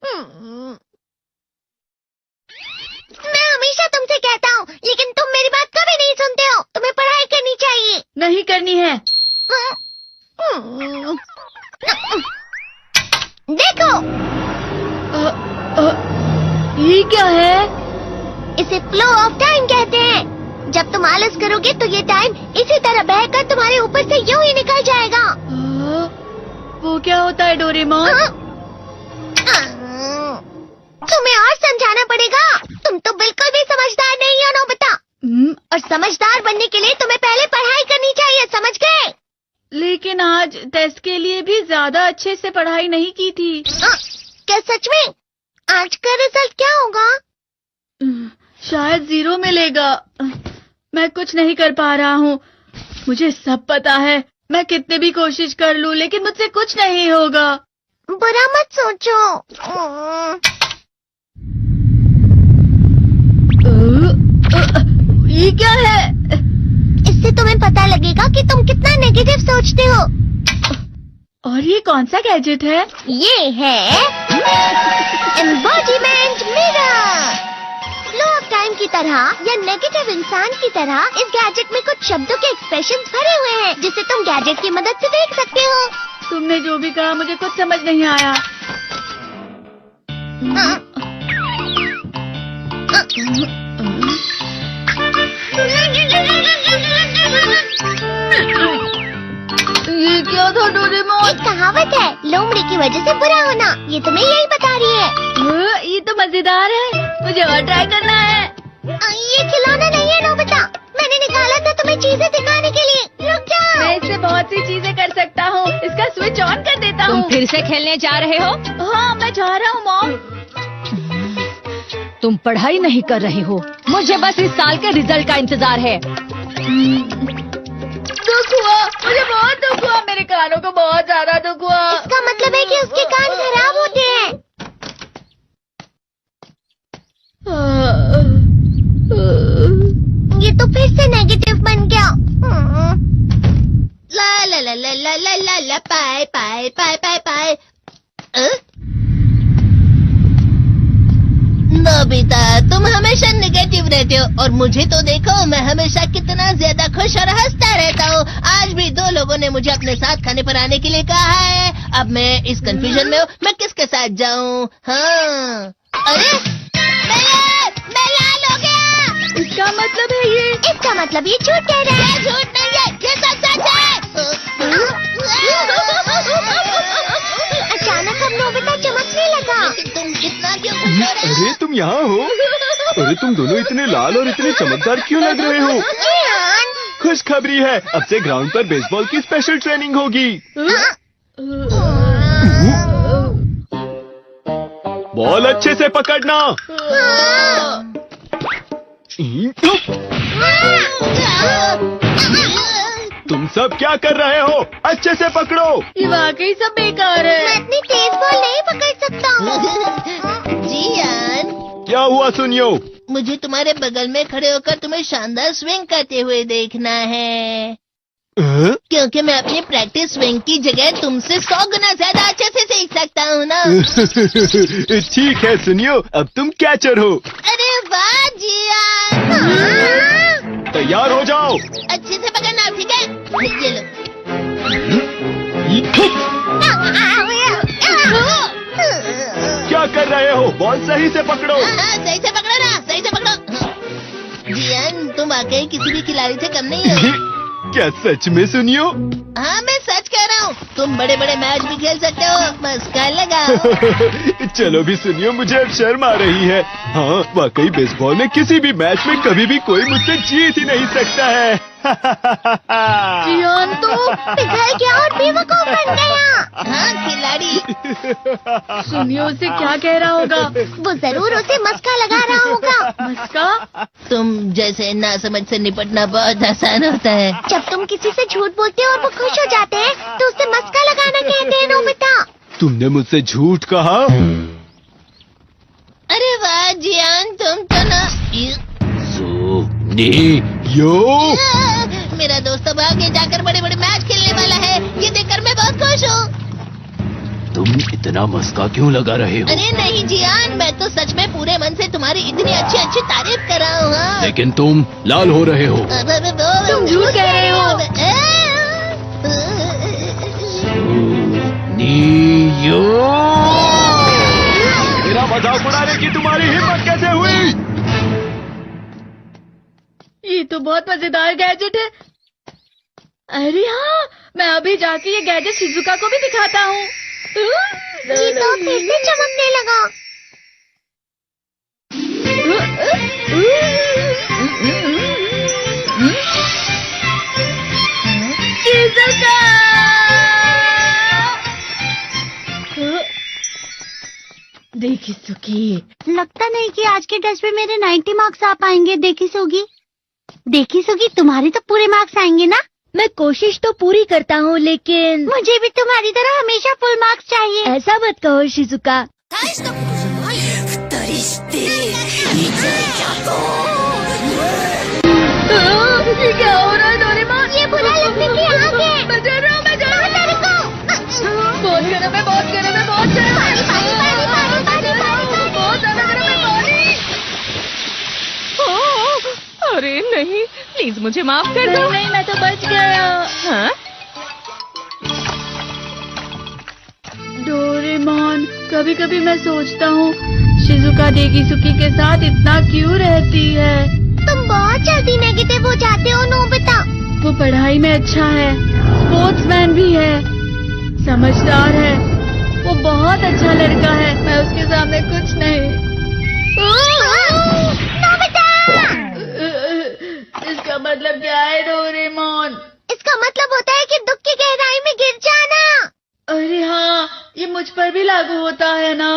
मैं हमेशा तुमसे कहता हूँ, लेकिन तुम मेरी बात कभी नहीं सुनते हो। तुम्हें पढ़ाई करनी चाहिए। नहीं करनी है। देखो, ये क्या है? इसे फ्लो ऑफ टाइम कहते हैं। जब तुम आलस करोगे तो ये टाइम इसी तरह बहकर तुम्हारे ऊपर से यूं ही निकल जाएगा। वो क्या होता है डोरेमोन? तुम्हें और समझाना पड़ेगा। तुम तो बिल्कुल भी समझदार नहीं हो नोबिता। और समझदार बनने के लिए तुम्हें पहले पढ़ाई करनी चाहिए, समझ गए? लेकिन आज टेस्ट के लिए भी ज्यादा अच्छे से पढ़ाई नहीं की थी। क्या सच में? आज का रिजल्ट क्या होगा? शायद 0 मिलेगा। मैं कुछ नहीं कर पा रहा हूँ। मुझे सब पता है। मैं कितने भी कोशिश कर लूँ, लेकिन मुझसे कुछ नहीं होगा। बुरा मत सोचो। ये क्या है? इससे तुम्हें पता लगेगा कि तुम कितना नेगेटिव सोचते हो। और ये कौन सा गैजेट है? ये है embodiment mirror. Flow of time की तरह या नेगेटिव इंसान की तरह इस गैजेट में कुछ शब्दों के एक्सप्रेशंस भरे हुए हैं, जिसे तुम गैजेट की मदद से देख सकते हो। तुमने जो भी कहा मुझे कुछ समझ नहीं आया। ये क्या था डोरेमोन? एक कहावत है, लोमड़ी की वजह से बुरा होना। ये तुम्हें यही बता रही है। ये तो मजेदार है। मुझे और ट्राई करना है। ये खिलौना नहीं है नोबिता। मैंने निकाला था तुम्हें चीजें दिखाने के लिए। रुक जाओ। मैं इससे बहुत सी चीजें कर सकता हूँ। इसका स्विच ऑन कर देता हूँ। तुम फिर से खेलने जा रहे हो? हाँ, मैं जा रहा हूँ मॉम। तुम पढ़ाई नहीं कर रही हो। मुझे बस इस साल के रिजल्ट का इंतजार है। दुख हुआ, मुझे बहुत दुख हुआ। मेरे कानों को बहुत ज्यादा दुख हुआ। इसका मतलब है कि उसके कान खराब होते हैं। ये तो फिर से नेगेटिव बन गया। ला ला ला ला ला ला ला ला पाए पाए पाए पाए पाए। नोबिता, तुम हमेशा नेगेटिव रहते हो और मुझे तो देखो, मैं हमेशा कितना ज्यादा खुश और हंसता रहता हूँ। आज भी 2 लोगों ने मुझे अपने साथ खाने पर आने के लिए कहा है। अब मैं इस कंफ्यूजन में हूँ, मैं किसके साथ जाऊँ? हाँ, अरे मैं लाल हो गया। इसका मतलब है ये? इसका मतलब ये झूठ कह रहा है। झूठ नहीं है, ये सब सच है। अचानक अब नोबिता चमकने लगा। तुम इतना क्यों खुश हो रहे हो? अरे तुम यहाँ हो? अरे तुम दोनों इतने लाल और इतने चमकदार क्यों लग रहे हो? खुशखबरी है, अब से ग्राउंड पर बेसबॉल की स्पेशल ट्रेनिंग होगी। बॉल अच्छे से पकड़ना। तुम सब क्या कर रहे हो? अच्छे से पकड़ो। ये वाकई सब बेकार मैं है। इतनी तेज बॉल नहीं पकड़ सकता हूँ। जियान, क्या हुआ सुनियो? मुझे तुम्हारे बगल में खड़े होकर तुम्हें शानदार स्विंग करते हुए देखना है। क्योंकि मैं अपनी प्रैक्टिस स्विंग की जगह तुमसे 100 गुना ज्यादा अच्छे से सीख सकता हूँ ना। ठीक है सुनियो, अब तुम कैचर हो। अरे वाह जियान। तैयार हो जाओ। अच्छे से पकड़ना, ठीक है? ये लो। क्या कर रहे हो? बॉल सही से पकड़ो। सही से पकड़ो ना, सही से पकड़ो। जियान, तुम वाकई किसी भी खिलाड़ी से कम नहीं हो। क्या सच में सुनियो? हाँ, मैं सच कह रहा हूँ। तुम बड़े बड़े मैच भी खेल सकते हो। मस्का लगाओ। चलो भी सुनियो, मुझे अब शर्म आ रही है। हाँ, वाकई बेसबॉल में किसी भी मैच में कभी भी कोई मुझसे जीत ही नहीं सकता है। जियान तो पिघल गया और बेवकूफ बन गया। हाँ, खिलाड़ी। सुनियो उसे क्या कह रहा होगा? वो जरूर उसे मस्का लगा रहा होगा। मस्का? तुम जैसे नासमझ से निपटना बहुत आसान होता है। जब तुम किसी से झूठ बोलते हो और वो खुश हो जाते हैं, तो उसे मस्का लगाना कहते हैं नोबिता। तुमने मुझसे झूठ कहा? अरे वाह जियान, तुम तो ना। यो मेरा दोस्त अब आगे जाकर बड़े बड़े मैच खेलने वाला है। ये देखकर मैं बहुत खुश हूँ। तुम इतना मस्का क्यों लगा रहे हो? अरे नहीं जियान, मैं तो सच में पूरे मन से तुम्हारी इतनी अच्छी अच्छी तारीफ कर रहा हूँ। हाँ। लेकिन तुम लाल हो रहे हो। तुम झूठ कह रहे हो। मेरा मजाक उड़ाने की तुम्हारी हिम्मत कैसे हुई? ये तो बहुत मजेदार गैजेट है। अरे हाँ, मैं अभी जाके ये गैजेट शिजुका को भी दिखाता हूँ। जी तो फिर से चमकने लगा। शिजुका! देखी सुकी, लगता नहीं कि आज के टेस्ट में मेरे 90 मार्क्स आ पाएंगे। देखी सोगी तुम्हारे तो पूरे मार्क्स आएंगे ना? मैं कोशिश तो पूरी करता हूँ, लेकिन मुझे भी तुम्हारी तरह हमेशा फुल मार्क्स चाहिए। ऐसा मत कहो शिजुका। ये क्या हो रहा है डोरेमोन? ये बुरा लगने की आग है। मैं डर रहा हूँ, मैं डर रहा हूँ। बहुत गर्म है, बहुत गर्म है, बहुत गर्म है। बहुत ज्यादा गर्म है पानी। अरे नहीं, प्लीज मुझे माफ कर दो। नहीं, मैं तो बच गया। हाँ? डोरेमोन, कभी कभी मैं सोचता हूँ शिजुका डेगिसुकी के साथ इतना क्यों रहती है। तुम बहुत जल्दी नेगेटिव हो जाते हो नोबिता। वो पढ़ाई में अच्छा है, स्पोर्ट्समैन भी है, समझदार है, वो बहुत अच्छा लड़का है। मैं उसके सामने कुछ नहीं। नोबिता! इसका मतलब क्या है डोरेमोन? इसका मतलब होता है कि दुख की गहराई में गिर जाना। अरे हाँ, ये मुझ पर भी लागू होता है ना।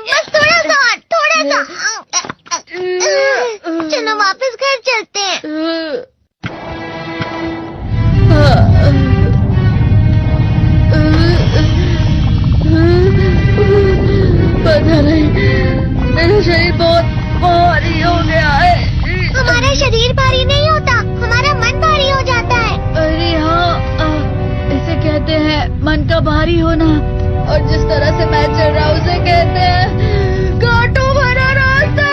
बस थोड़ा सा। चलो वापस घर चलते हैं। पता नहीं, मेरा शरीर बहुत भारी हो गया है। हमारा शरीर भारी नहीं होता, हमारा मन भारी हो जाता है। अरे हाँ, इसे कहते हैं मन का भारी होना। और जिस तरह से मैं चल रहा हूँ उसे कहते हैं कांटों भरा रास्ता।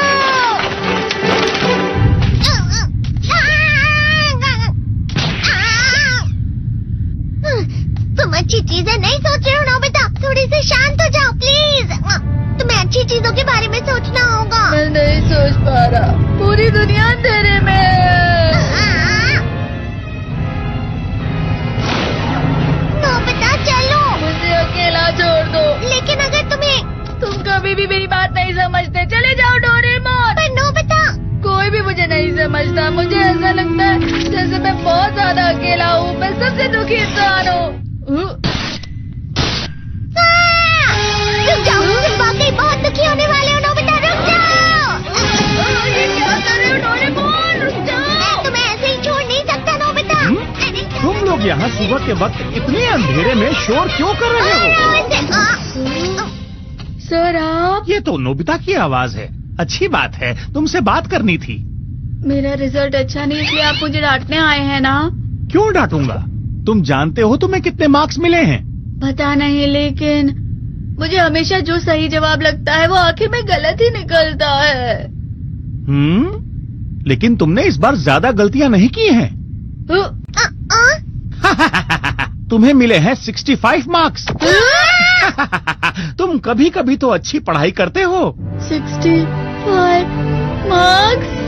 तुम अच्छी चीजें नहीं सोच रहे हो नोबिता, थोड़ी सी शांत हो जाओ प्लीज। तुम्हें अच्छी चीजों के बारे में सोचना होगा। मैं नहीं सोच पा रहा, पूरी दुनिया अंधेरे में है। नोबिता चलो। मुझे अकेला छोड़ दो। लेकिन अगर तुम कभी भी मेरी बात नहीं समझते, चले जाओ डोरेमोन। पर नोबिता। कोई भी मुझे नहीं समझता। मुझे ऐसा लगता है जैसे मैं बहुत ज्यादा अकेला हूँ, मैं सबसे दुखी इंसान हूँ। रुक जाओ, तुम वाकई बहुत दुखी होने वाले हो नोबिता, रुक जाओ। ये क्या कर रहे हो डोरेमोन? रुक जाओ। मैं तुम्हें ऐसे ही छोड़ नहीं सकता नोबिता। तुम लोग यहाँ सुबह के वक्त इतने अंधेरे में शोर क्यों कर रहे हो? सर आप? ये तो नोबिता की आवाज है। अच्छी बात है, तुमसे बात करनी थी। मेरा रिजल्ट अच्छा नहीं, इसलिए आप मुझे डांटने आए हैं ना? क्यों डांटूंगा? तुम जानते हो तुम्हें कितने मार्क्स मिले हैं? पता नहीं, लेकिन मुझे हमेशा जो सही जवाब लगता है वो आखिर में गलत ही निकलता है। लेकिन तुमने इस बार ज्यादा गलतियां नहीं की हैं। तुम्हें मिले हैं 65 मार्क्स। तुम कभी कभी तो अच्छी पढ़ाई करते हो। 65 मार्क्स?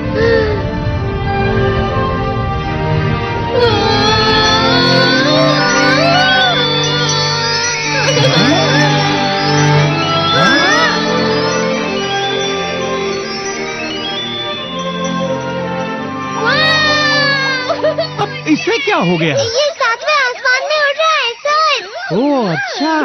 अब इससे क्या हो गया? ये 7वें आसमान में उड़ रहा है सर। ओह अच्छा।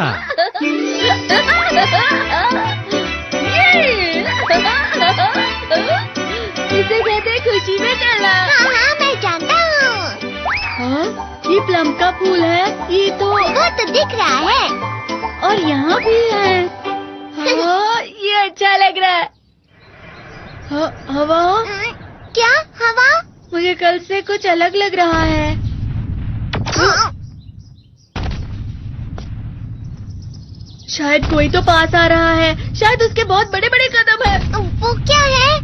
इसे कहते हैं खुशी में चलना। हाँ मैं जानता हूँ। हाँ, ये प्लम का फूल है। ये तो वो तो दिख रहा है। और यहाँ भी है। हाँ, ये अच्छा लग रहा है। हवा? क्या हवा? मुझे कल से कुछ अलग लग रहा है। शायद कोई तो पास आ रहा है। शायद उसके बहुत बड़े बड़े कदम है। वो क्या है?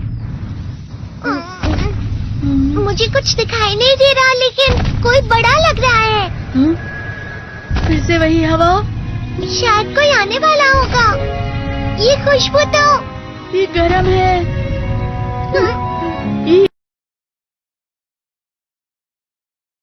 मुझे कुछ दिखाई नहीं दे रहा, लेकिन कोई बड़ा लग रहा है। फिर से वही हवा। शायद कोई आने वाला होगा। ये खुशबू तो ये गर्म है।